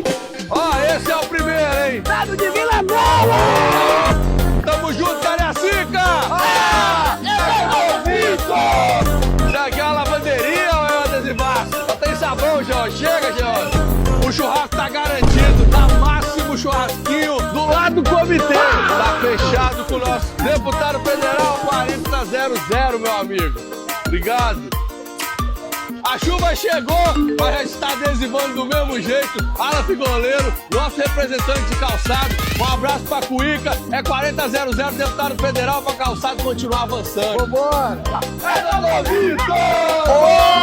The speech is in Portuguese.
Goiás. Ó, esse é o primeiro, hein? Estado de Vila Nova. Tamo junto, Cariacica! Já quer uma lavanderinha ou é uma adesivaço? Só tem sabão, João. Chega, João. O churrasco tá garantido. Tá máximo churrasquinho do lado do comitê. Tá fechado com o nosso deputado federal 4000, meu amigo. Obrigado. A chuva chegou, mas a gente tá adesivando do mesmo jeito. Alan Goleiro, nosso representante de calçado. Um abraço pra Cuíca. É 4000, deputado federal, pra calçado continuar avançando. Vambora. É da Vitor! Ô,